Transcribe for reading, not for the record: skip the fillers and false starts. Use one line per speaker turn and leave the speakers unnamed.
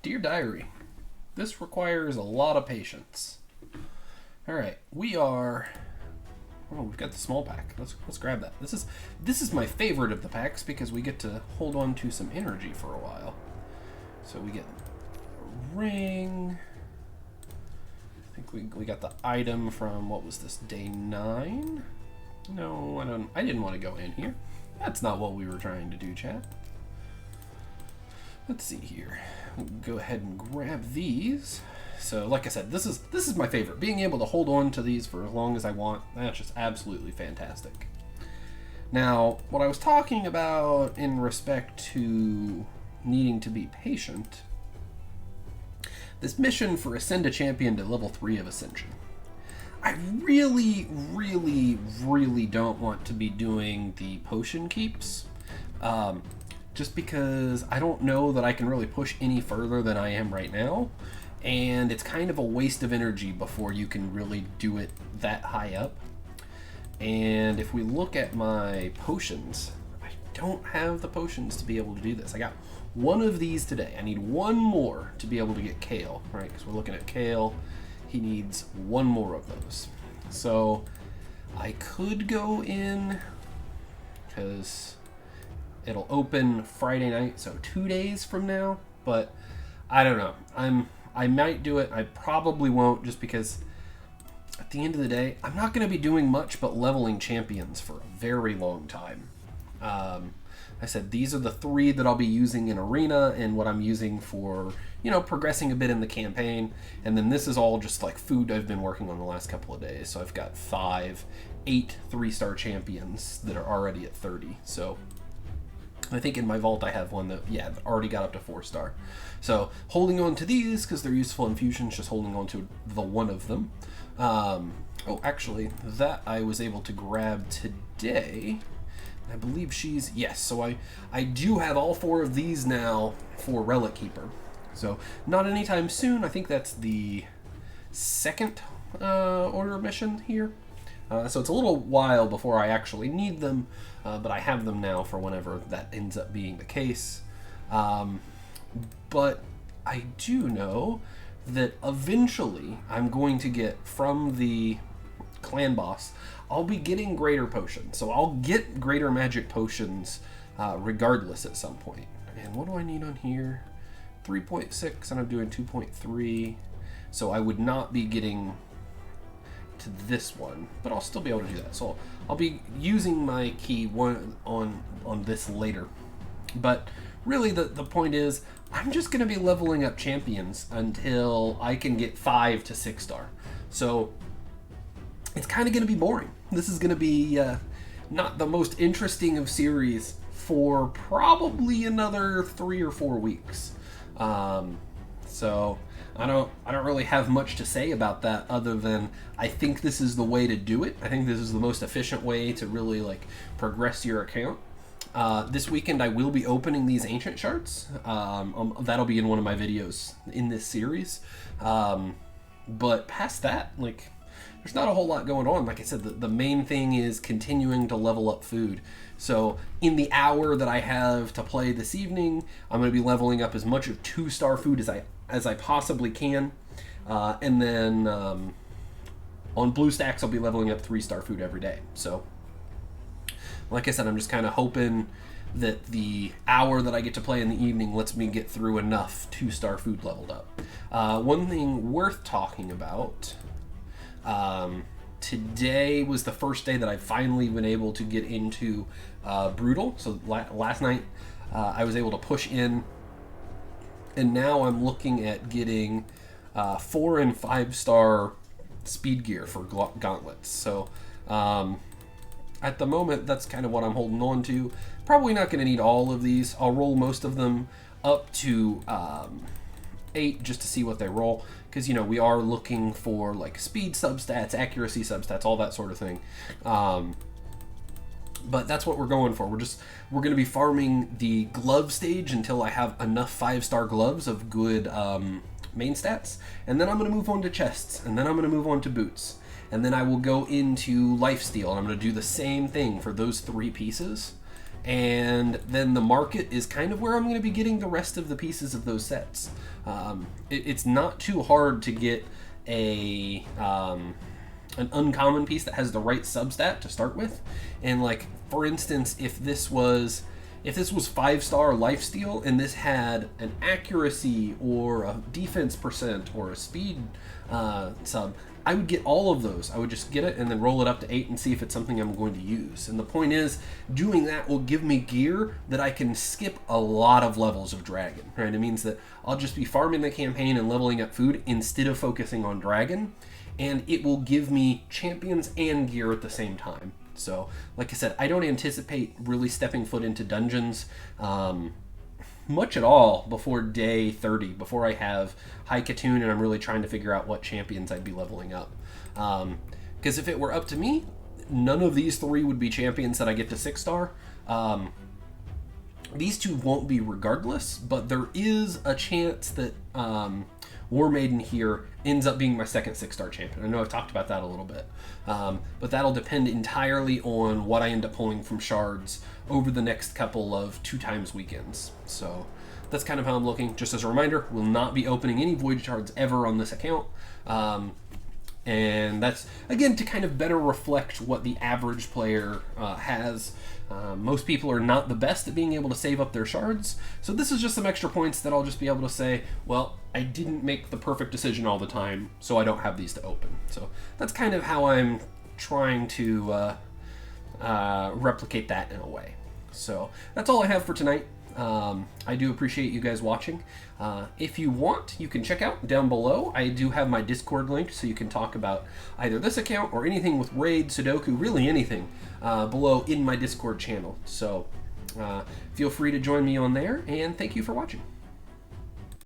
Dear Diary, this requires a lot of patience. All right, we are. Oh, we've got the small pack. Let's grab that. This is my favorite of the packs because we get to hold on to some energy for a while. So we get a ring. I think we got the item from, what was this, day 9? No, I didn't want to go in here. That's not what we were trying to do, chat. Let's see here. We'll go ahead and grab these. So, like I said, this is my favorite. Being able to hold on to these for as long as I want, that's just absolutely fantastic. Now, what I was talking about in respect to needing to be patient, this mission for Ascend a Champion to level 3 of Ascension. I really, really, really don't want to be doing the potion keeps. Just because I don't know that I can really push any further than I am right now. And it's kind of a waste of energy before you can really do it that high up. And if we look at my potions, I don't have the potions to be able to do this. I got one of these today. I need one more to be able to get Kale, right? Because we're looking at Kale. He needs one more of those. So I could go in because it'll open Friday night, so 2 days from now. But I don't know. I might do it. I probably won't, just because at the end of the day, I'm not going to be doing much but leveling champions for a very long time. I said these are the 3 that I'll be using in Arena and what I'm using for, progressing a bit in the campaign. And then this is all just like food I've been working on the last couple of days. So I've got 8 3-star champions that are already at 30. So I think in my vault I have one that, already got up to 4-star. So holding on to these because they're useful infusions, just holding on to the one of them. Actually, that I was able to grab today. I believe yes, so I do have all 4 of these now for Relic Keeper. So not anytime soon. I think that's the 2nd order mission here. So it's a little while before I actually need them, but I have them now for whenever that ends up being the case. But I do know that eventually I'm going to get from the clan boss, I'll be getting greater potions. So I'll get greater magic potions regardless at some point. And what do I need on here? 3.6, and I'm doing 2.3. So I would not be getting to this one, but I'll still be able to do that. So I'll be using my key on this later. But really the point is I'm just going to be leveling up champions until I can get 5 to 6-star. So it's kind of going to be boring. This is going to be not the most interesting of series for probably another 3 or 4 weeks. So I don't really have much to say about that other than I think this is the way to do it. I think this is the most efficient way to really progress your account. This weekend I will be opening these ancient shards. That'll be in one of my videos in this series. But past that, there's not a whole lot going on. Like I said, the main thing is continuing to level up food. So in the hour that I have to play this evening, I'm going to be leveling up as much of 2-star food as I possibly can. And then on BlueStacks, I'll be leveling up 3-star food every day. So like I said, I'm just kind of hoping that the hour that I get to play in the evening lets me get through enough 2-star food leveled up. One thing worth talking about, today was the first day that I've finally been able to get into Brutal. So last night I was able to push in, and now I'm looking at getting 4 and 5-star speed gear for gauntlets. So at the moment, that's kind of what I'm holding on to. Probably not going to need all of these. I'll roll most of them up to 8 just to see what they roll. Because, we are looking for speed substats, accuracy substats, all that sort of thing. But that's what we're going for. We're going to be farming the glove stage until I have enough 5-star gloves of good main stats. And then I'm going to move on to chests. And then I'm going to move on to boots. And then I will go into lifesteal, and I'm going to do the same thing for those 3 pieces. and then the market is kind of where I'm going to be getting the rest of the pieces of those sets. It's not too hard to get an uncommon piece that has the right substat to start with. And like, for instance, if this was 5-star lifesteal and this had an accuracy or a defense percent or a speed sub, I would get all of those. I would just get it and then roll it up to 8 and see if it's something I'm going to use. And the point is, doing that will give me gear that I can skip a lot of levels of dragon, right? It means that I'll just be farming the campaign and leveling up food instead of focusing on dragon, and it will give me champions and gear at the same time. So, like I said, I don't anticipate really stepping foot into dungeons much at all before day 30, before I have High Katoon and I'm really trying to figure out what champions I'd be leveling up. Because if it were up to me, none of these 3 would be champions that I get to 6-star. These 2 won't be regardless, but there is a chance that War Maiden here ends up being my second 6-star champion. I know I've talked about that a little bit, but that'll depend entirely on what I end up pulling from shards over the next couple of 2x weekends. So that's kind of how I'm looking. Just as a reminder, we'll not be opening any void shards ever on this account. And that's, again, to kind of better reflect what the average player has. Most people are not the best at being able to save up their shards, so this is just some extra points that I'll just be able to say, well, I didn't make the perfect decision all the time, so I don't have these to open. So that's kind of how I'm trying to replicate that in a way. So that's all I have for tonight. I do appreciate you guys watching. If you want, you can check out down below. I do have my Discord link, so you can talk about either this account or anything with Raid, Sudoku, really anything below in my Discord channel. So feel free to join me on there, and thank you for watching.